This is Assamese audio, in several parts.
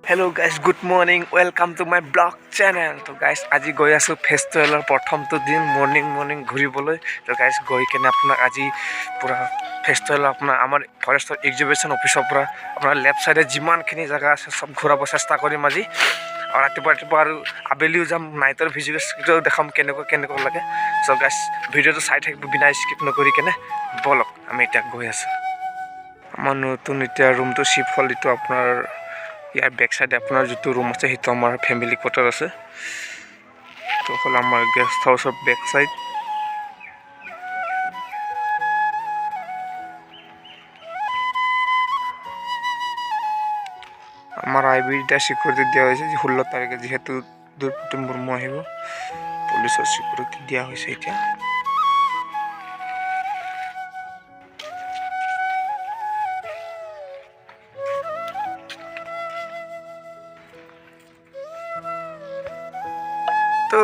Hello guys, good morning. Welcome to my blog channel. So guys, আজি গৈ আছো ফেষ্টিভেলৰ প্ৰথমটো দিন মৰ্নিং ঘূৰিবলৈ। তো গাইজ গৈ কেনে আপোনাক আজি পুৰা ফেষ্টিভেল আপোনাৰ আমাৰ ফৰেষ্টৰ এক্সিবিশ্যন অফিচৰ পৰা আপোনাৰ লেফ্ট চাইডে যিমানখিনি জেগা আছে চব ঘূৰাব চেষ্টা কৰিম আজি। আৰু ৰাতিপুৱা আৰু আবেলিও যাম, নাইটৰ ভিজুৱেলছটো দেখাম কেনেকুৱা লাগে। চ' গাইজ ভিডিঅ'টো চাই থাকিব বিনা স্কিপ নকৰি কেনে বলক আমি এতিয়া গৈ আছোঁ। আমাৰ নতুন এতিয়া ৰুমটো শ্বিফ্ট হ'ল। এইটো আপোনাৰ ইয়াৰ বেক সাইডে আপনার जो रूम আছে সেইটো আমার ফ্যামিলি কোয়ার্টার আছে। তো হল আমার গেস্ট হাউসের বেক সাইড। আমার আইবিটা সিকিউরিটি দেওয়া হয়েছে 16 তারিখে, যেহেতু দ্রৌপদী মুর্মু আহিব পুলিশের সিকিউরিটি দেওয়া হয়েছে। এটা তো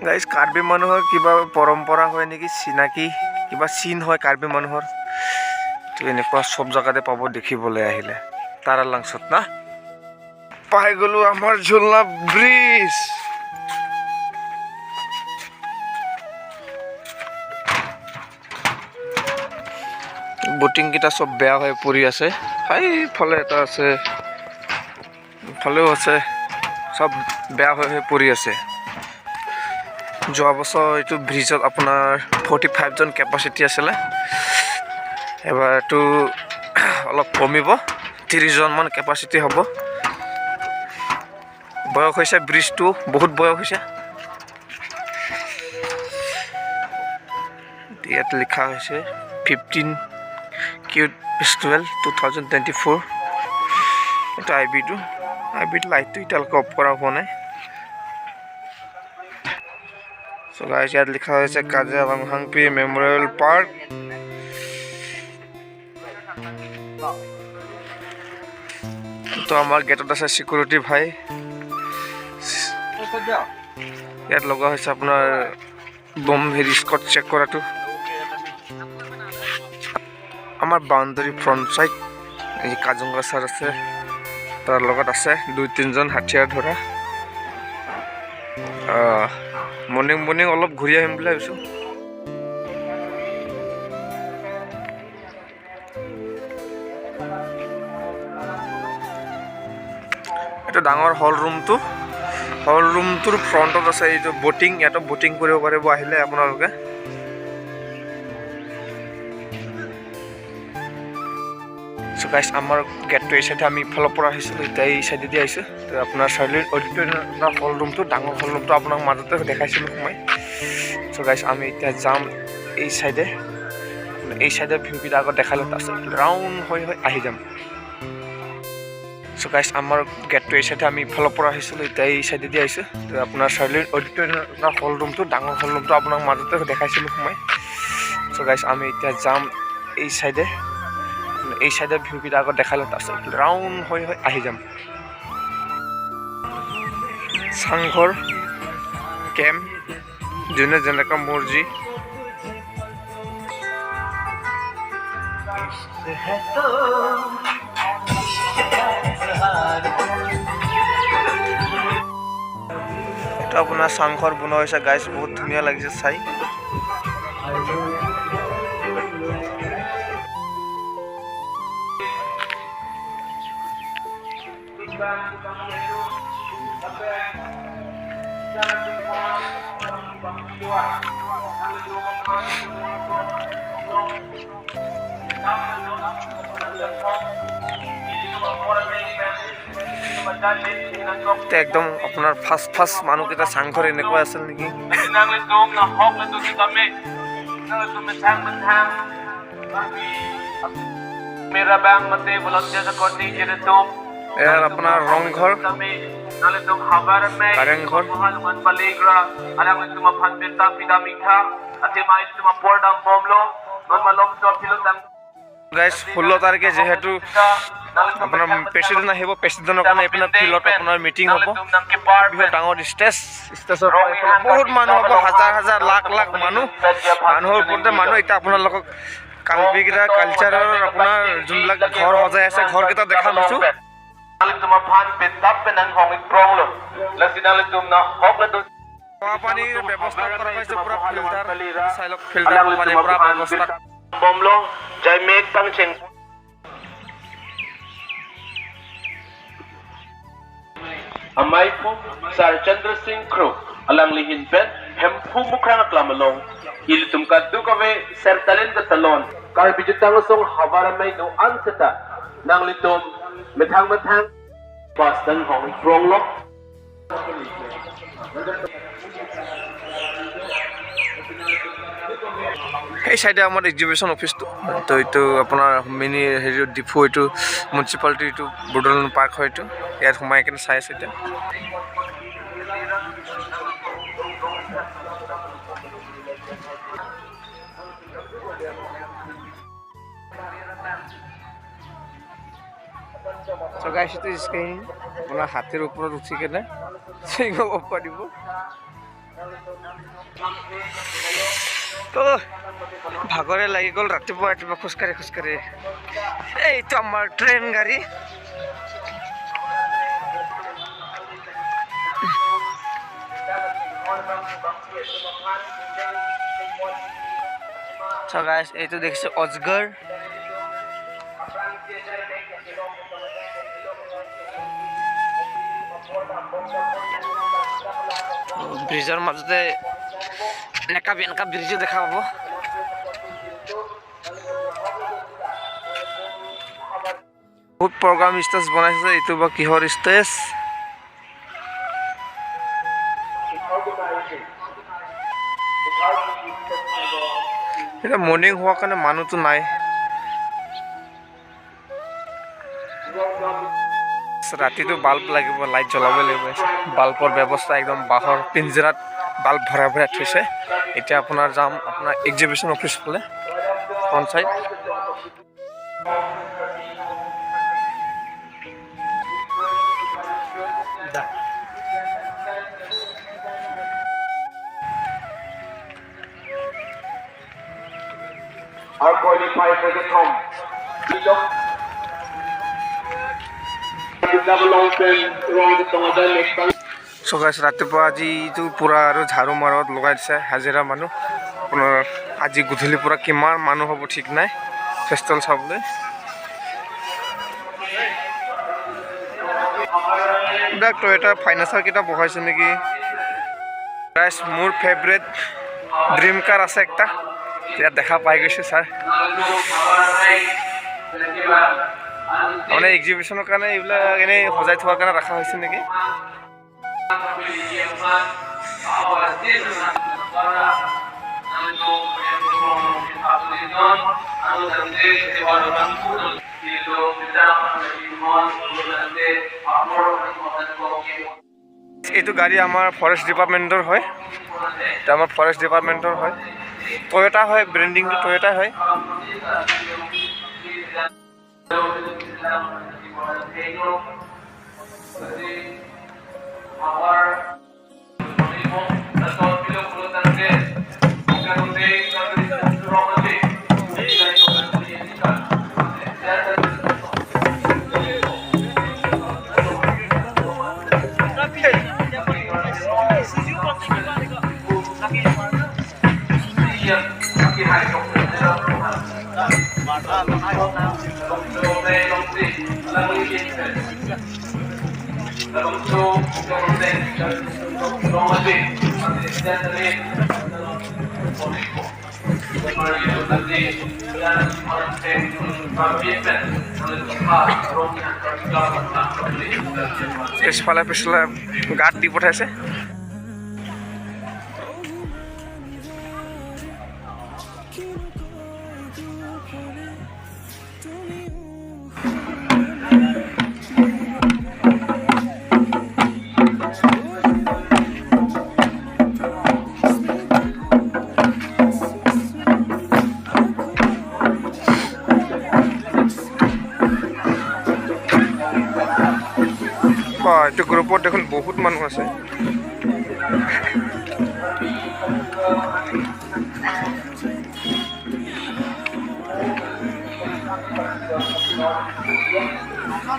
গাইজ কাৰ্বি মানুহৰ কিবা পৰম্পৰা হয় নেকি, চিনাকি কিবা চিন হয় কাৰ্বি মানুহৰ। তো এনেকুৱা চব জেগাতে পাব দেখিবলৈ আহিলে। তাৰা লাংচত না পাই গ'লো আমাৰ ঝুলনা ব্ৰিজ। বটিং কেইটা চব বেয়া হৈ পৰি আছে। সেইফালে এটা আছে, ইফালেও আছে, চব বেয়া হৈ পৰি আছে। যোৱা বছৰ এইটো ব্ৰিজত আপোনাৰ 45 জন কেপাচিটি আছিলে, এবাৰ এইটো অলপ কমিব, 30 জনমান কেপাচিটি হ'ব। বয়স হৈছে ব্ৰিজটো, বহুত বয়স হৈছে। ইয়াত লিখা হৈছে 15 কিউট ফেষ্টিভেল 2024। এইটো আইবিটো লাইটটো এতিয়ালৈকে অফ কৰা হোৱা নাই। সো গাইস ইয়াত লিখা হয়েছে কাজিৰঙা মেমোৰিয়াল পাৰ্ক। তো আমাৰ গেটত আছে সিকিউৰিটি ভাই। ইয়াত লগা হয়েছে আপনাৰ বম স্কট চেক কৰাটো। আমাৰ বাউন্ডাৰি ফ্ৰন্ট সাইড এই কাজিৰঙা সাৰ আছে, তাৰ লগত আছে 2-3 জন হাথিয়াৰ ধৰা। মৰ্নিং অলপ ঘূৰি আহিম বুলি ভাবিছোঁ। এইটো ডাঙৰ হল ৰুমটোৰ ফ্ৰণ্টত আছে এইটো বটিং। ইয়াতো বটিং কৰিব পাৰিব আহিলে আপোনালোকে। চ' গাইছ আমাৰ গেটটো এই চাইডে আমি ইফালৰ পৰা আহিছিলোঁ, এতিয়া এই চাইডেদি আহিছোঁ। তো আপোনাৰ চাৰ্লিন অডিটৰিয়ামৰ হল ৰুমটো, ডাঙৰ হল ৰুমটো আপোনাক মাজতে দেখাইছিলোঁ সোমাই। চ' গাইছ আমি এতিয়া যাম এই চাইডে ভিউকেইটা আগত দেখালোঁ, তাৰপিছত ৰাউণ্ড হৈ আহি যাম। চ' গাইছ আমাৰ গেটটো এই চাইডে আমি ইফালৰ পৰা আহিছিলোঁ, এতিয়া এই চাইডেদি আহিছোঁ। তো আপোনাৰ চাৰ্লিন অডিটৰিয়ামৰ হল ৰুমটো, ডাঙৰ হল ৰুমটো আপোনাক মাজতে দেখাইছিলোঁ সোমাই। চ' গাইছ আমি এতিয়া যাম এই চাইডে ভিউকেইটা আগত দেখালোঁ, তাৰপিছত ৰাউণ্ড হৈ আহি যাম। চাংঘৰ কেম্প, যোনে যেনেকুৱা মৰ্জি। এইটো আপোনাৰ চাংঘৰ বনোৱা হৈছে গাইছ, বহুত ধুনীয়া লাগিছে চাই। একদম আপোনাৰ ফাৰ্ষ্ট মানুহকেইটা চাংঘৰ এনেকুৱা আছিল নেকি। এয়াৰ আপোনাৰ ৰংঘৰ, কাৰেংঘৰ, গাইছ 16 তাৰিখে যেহেতু আপোনাৰ প্ৰেচিডেণ্ট আহিব, প্ৰেচিডেণ্টৰ কাৰণে আপোনাৰ ফিল্ডত আপোনাৰ মিটিং হ'ব। বিহুত ডাঙৰ ষ্টেজত বহুত মানুহ হ'ব, হাজাৰ লাখ মানুহৰ ওপৰতে মানুহ। এতিয়া আপোনালোকক কাৰ্বিকেইটা কালচাৰৰ আপোনাৰ যোনবিলাক ঘৰ সজাই আছে ঘৰকেইটা দেখা পাইছোঁ। Tumapan petap penang hongik prong lo. Lasinang tum na hok na dun. পানীৰ ব্যৱস্থা কৰা হৈছে পুৰা ফিল্টাৰ চাইলক ফিল্টাৰ মানে পুৰা ব্যৱস্থা Bomlo jai mek tang cheng. Amai pu Sar Chandra Singh Kro alang lihin pen hemphu mukrang klamalong ilitum kaddu kave sertalen ka talon karbi jutang song hawara mai no anseta nang litum methang pas dan hong prong lo এই সাইডে আমার এক্সিবিশন অফিসটো তো এইটো আপোনাৰ মিনি হেৰি ডিফু এইটো মিউনিচিপালিটি এইটো বৰ্ডৰলেণ্ড পাৰ্ক হয় এইটো ইয়াত সোমাই কিনে চাই আছে এতিয়া So guys, it is going আপোনাৰ হাতেৰ ওপৰত উঠি কেনে চিঙাব পাৰিব তো ভাগৰে লাগি গ'ল ৰাতিপুৱা ৰাতিপুৱা খোজকাঢ়ি এইটো আমাৰ ট্ৰেইন গাড়ী So guys, এইটো দেখিছো অজগৰ ব্ৰিজৰ মাজতে এনেকা ব্ৰিজ দেখা পাব বহুত প্ৰগ্ৰাম ষ্টেজ বনাইছে এইটো বা কিহৰ ষ্টেজ এটা মৰ্নিং হোৱাৰ কাৰণে মানুহটো নাই ৰাতিটো বাল্ব লাগিব লাইট জ্বলাব লাগিব বাল্বৰ ব্যৱস্থা একদম বাঁহৰ পিঞ্জৰাত বাল্ব ভৰাই থৈছে এতিয়া আপোনাৰ যাম আপোনাৰ এক্সিবিশন অফিচ ফালে front side Our qualify for the Tom. So guys, ৰাতিপুৱা আজিটো পুৰা আৰু ঝাৰু মাৰত লগাই দিছে হাজিৰা মানুহ আপোনাৰ আজি গধূলি পুৰা কিমান মানুহ হ'ব ঠিক নাই ফেষ্টিভেল চাবলৈ এইবিলাক টয়টা ফাইনান্সাৰ কেইটা বহাইছে নেকি গাইছ মোৰ ফেভৰেট ড্ৰিম কাৰ আছে একটা ইয়াত দেখা পাই গৈছে ছাৰ মানে এক্সিবিশনৰ কাৰণে এইবিলাক এনেই সজাই থোৱাৰ কাৰণে ৰখা হৈছে নেকি এইটো গাড়ী আমাৰ ফৰেষ্ট ডিপাৰ্টমেণ্টৰ হয় এটা আমাৰ ফৰেষ্ট ডিপাৰ্টমেণ্টৰ হয় টয়টা হয় ব্ৰেণ্ডিংটো টয়টা হয় পিছফালে গাঁত দি পঠাইছে এইটো গ্ৰুপত দেখোন বহুত মানুহ আছে So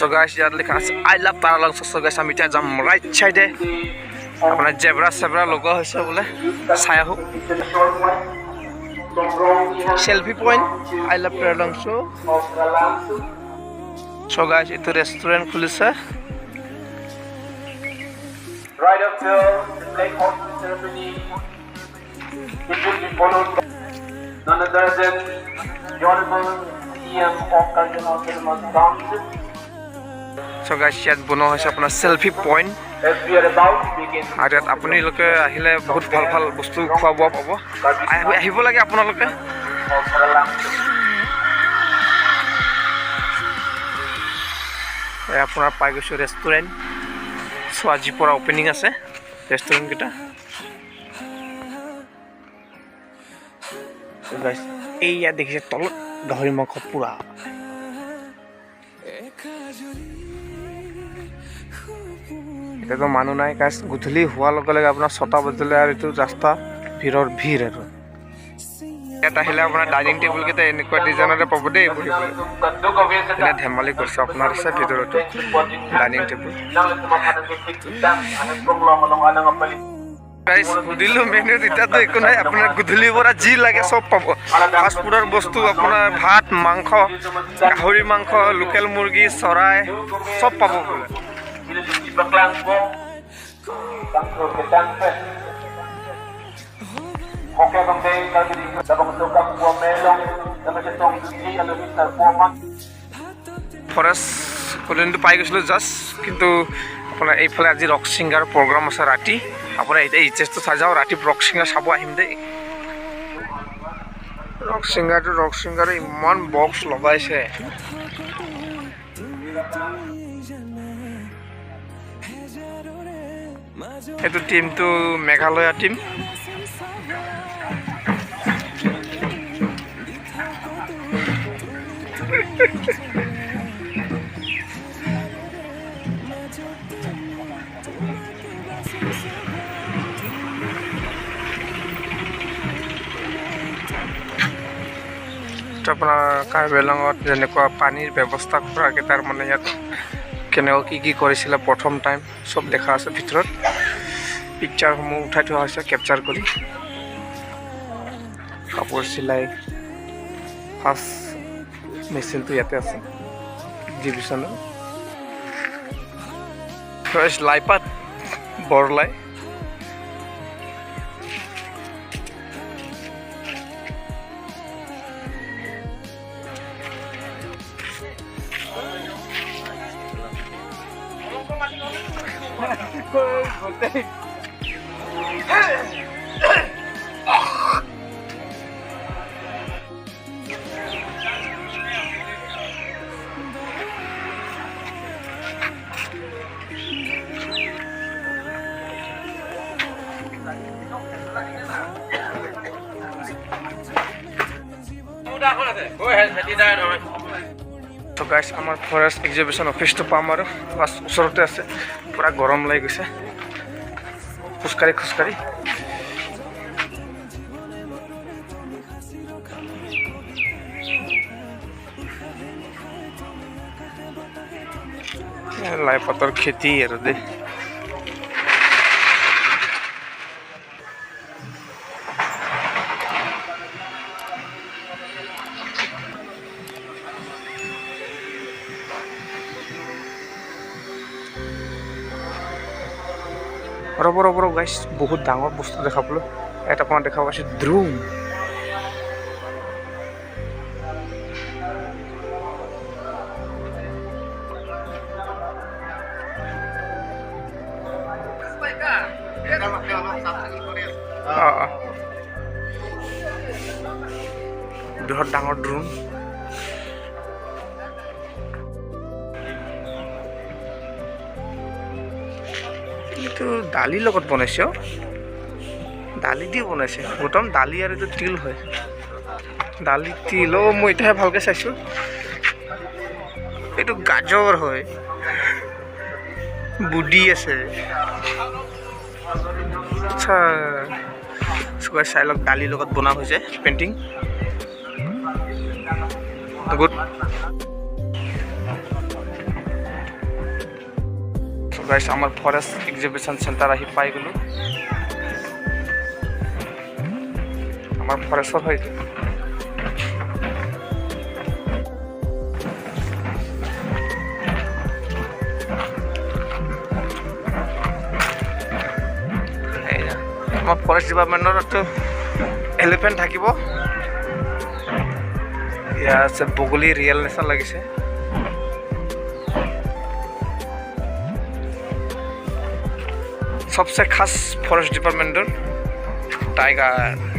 guys, ইয়াত লিখা আছে I love Karbianglong. So guys, আমি এতিয়া যাম ৰাইট সাইডে আপোনাৰ জেব্ৰা চেব্ৰা লগোৱা হৈছে বোলে চাই আহোঁ selfie point I love Karbianglong. So guys, এইটো ৰেষ্টুৰেণ্ট খুলিছে Right after the flag hosting ceremony, it will be followed by none other than the Honorable CM of Karbianglong. So guys, ইয়াত বনোৱা হৈছে আপোনাৰ selfie point As we are about to begin, আৰু ইয়াত আপোনালোকে আহিলে বহুত ভাল ভাল বস্তু খোৱা বোৱা পাব আহিব লাগে আপোনালোকে of Karbianglong. আপোনাৰ পাই গৈছোঁ ৰেষ্টুৰেণ্ট চ' আজিৰ পৰা অপেনিং আছে ৰেষ্টুৰেণ্টকেইটা এই ইয়াত দেখিছে তলত গাহৰি মাংস পুৰা এতিয়াতো মানুহ নাই গাইছ গধূলি হোৱাৰ লগে লগে আপোনাৰ 6টা বজিলে আৰু এইটো ৰাস্তা ভিৰৰ ভিৰ আৰু ইয়াত আহিলে আপোনাৰ ডাইনিং টেবুলকেইটা এনেকুৱা ডিজাইনতে পাব দেই বহিবলৈ এনে ধেমালি কৰিছে আপোনাৰ আছে ভিতৰতো ডাইনিং টেবুল গাইছ সুধিলোঁ মেনুত এতিয়াতো একো নাই আপোনাৰ গধূলিৰ পৰা যি লাগে চব পাব ফাষ্টফুডৰ বস্তু আপোনাৰ ভাত মাংস গাহৰি মাংস লোকেল মুৰ্গী চৰাই চব পাব বোলে ফৰেষ্ট কলোনীটো পাই গৈছিলোঁ জাষ্ট কিন্তু আপোনাৰ এইফালে আজি ৰক ছিংগাৰ প্ৰগ্ৰাম আছে ৰাতি আপোনাৰ এতিয়া এইচএছটো চাই যাওঁ ৰাতি ৰক ছিংগাৰ চাব আহিম দেই ৰক ছিংগাৰে ইমান বক্স লগাইছে এইটো টিমটো মেঘালয়া টিম আপোনাৰ কাৰ্বিআংলঙত যেনেকুৱা পানীৰ ব্যৱস্থা কৰাকৈ তাৰ মানে ইয়াত কেনেকুৱা কি কৰিছিলে প্ৰথম টাইম চব দেখা আছে ভিতৰত পিকচাৰসমূহ উঠাই থোৱা হৈছে কেপচাৰ কৰি কাপোৰ চিলাই ফাৰ্ষ্ট মেচিনটো ইয়াতে আছে ডিভিশ্যনৰ লাইপাত বৰলাই তো গাইছ আমাৰ ফৰেষ্ট এক্সিবিশ্যন অফিচটো পাম আৰু বাছ ওচৰতে আছে পুৰা গৰম লাগি গৈছে খোজকাঢ়ি লাই পাতৰ খেতি আৰু দেই ৰ'ব গাইছ বহুত ডাঙৰ বস্তু দেখা পালোঁ এটা আপোনাৰ দেখা পাইছোঁ দ্ৰুম বৃহৎ ডাঙৰ ড্ৰোন এইটো দালিৰ লগত বনাইছে দালি দি বনাইছে প্ৰথম দালি আৰু এইটো তিল হয় দালি তিল মই এতিয়াহে ভালকৈ চাইছোঁ গাজৰ হয় বুডি আছে আচ্ছা সবাই চাই লওক দালিৰ লগত বনোৱা হৈছে পেইণ্টিং গুড গাইস আমাৰ ফৰেস্ট এক্সিবিশন সেন্টাৰ আহি পাই গলো আমাৰ ফৰেস্টৰ হয় আমাৰ ফৰেস্ট ডিপাৰ্টমেন্টৰ তো এলিফেন্ট থাকিব ইয়া আছে বগলি রিয়েল নেশন লাগিছে सबसे खास फॉरेस्ट डिपार्टमेंटर टाइगर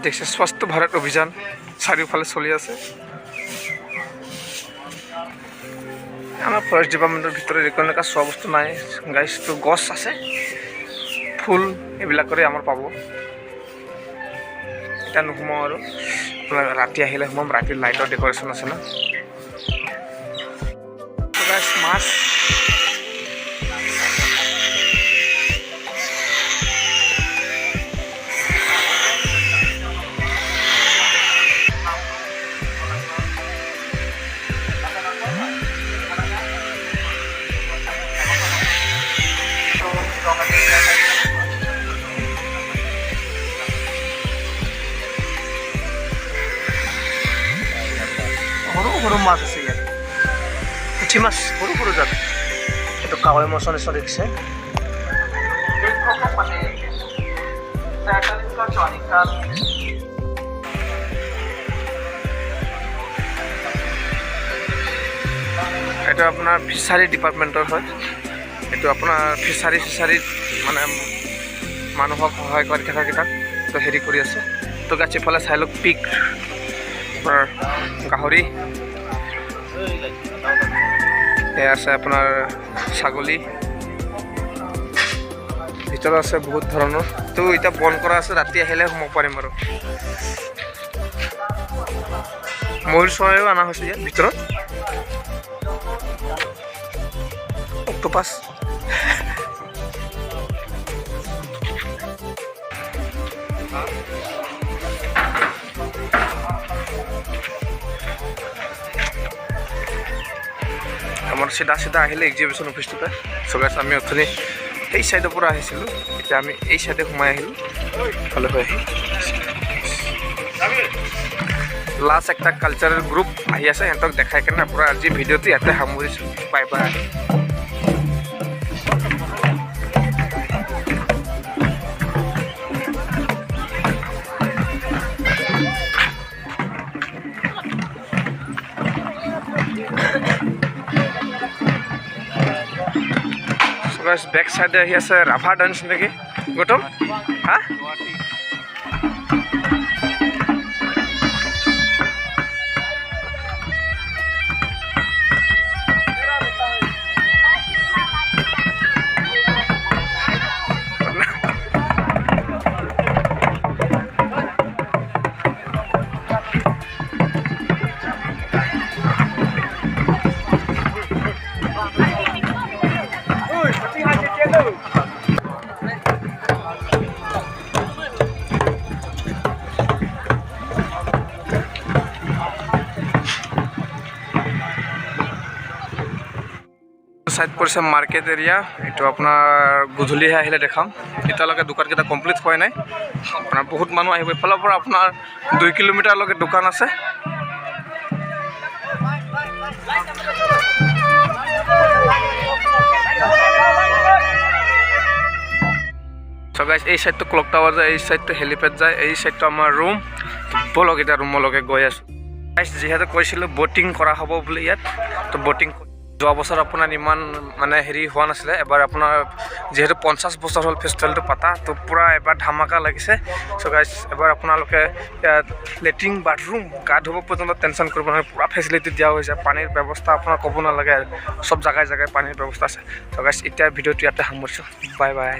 দেখছে স্বাস্থ্য ভারত অভিযান চাৰিওফালে চলি আছে আমাৰ ফৰেষ্ট ডিপাৰ্টমেণ্টৰ ভিতৰত এনেকুৱা চোৱা বস্তু নাই গাইছ তো গছ আছে ফুল এইবিলাকৰে আমাৰ পাব এটা নুসুমাও আৰু ৰাতি আহিলে সোমাম ৰাতিৰ লাইটৰ ডেকৰেশ্যন আছে না গাইছ মাছ সৰু মাছ আছে ইয়াত পুঠি মাছ সৰু সৰু জাত এইটো কাৱৈ মাছৰ নিচিনা দেখিছে এইটো আপোনাৰ ফিচাৰী ডিপাৰ্টমেণ্টৰ হয় এইটো আপোনাৰ ফিচাৰী মানে মানুহক সহায় কৰি থকা কিতাপ তো হেৰি কৰি আছে তো গাছ ইফালে চাই লওক পিক গাহৰি এয়া আছে আপোনাৰ ছাগলী ভিতৰত আছে বহুত ধৰণৰ তো এতিয়া বন্ধ কৰা আছে ৰাতি আহিলে সোমাব পাৰিম আৰু ময়ূৰ চৰাইও অনা হৈছে ইয়াত ভিতৰত অক্টোপাছ আমাৰ চিধা আহিলে এক্সিবিশ্যন অফিচটোতে চগাইছ আমি অথনি এই চাইডৰ পৰা আহিছিলোঁ এতিয়া আমি এই চাইডে সোমাই আহিলোঁ ভালে হৈ আহি লাষ্ট একটা কালচাৰেল গ্ৰুপ আহি আছে সিহঁতক দেখাই কেনে আপোনাৰ আজি ভিডিঅ'টো ইয়াতে সামৰিছোঁ বাই বাই बैक साइड आहि আছে ৰাভা ডান্স নেকি গৌতম হা সাইড পৰিছে মাৰ্কেট এৰিয়া এইটো আপোনাৰ গধূলিহে আহিলে দেখাম এতিয়ালৈকে দোকানকেইটা কমপ্লিট হোৱা নাই আপোনাৰ বহুত মানুহ আহিব এইফালৰ পৰা আপোনাৰ 2 কিলোমিটাৰলৈকে দোকান আছে সো গাইস এই সাইডটো ক্লক টাৱাৰ যায় এই সাইডটো হেলিপ্যাড যায় এই সাইডটো আমাৰ ৰুম বলক এটা ৰুমলৈকে গৈ আছো গাইস যিহেতু কৈছিলোঁ বটিং কৰা হ'ব বুলি ইয়াত তো বটিং যোৱা বছৰ আপোনাৰ ইমান মানে হেৰি হোৱা নাছিলে এবাৰ আপোনাৰ যিহেতু 50 বছৰ হ'ল ফেষ্টিভেলটো পাতা তো পূৰা এবাৰ ধামাকা লাগিছে চ' গাইজ এবাৰ আপোনালোকে লেট্ৰিন বাথৰুম গা ধুব পৰ্যন্ত টেনশ্যন কৰিব নালাগে পূৰা ফেচিলিটি দিয়া হৈছে পানীৰ ব্যৱস্থা আপোনাৰ ক'ব নালাগে চব জেগাই জেগাই পানীৰ ব্যৱস্থা আছে চ' গাইজ এতিয়া ভিডিঅ'টো ইয়াতে সামৰিছোঁ বাই বাই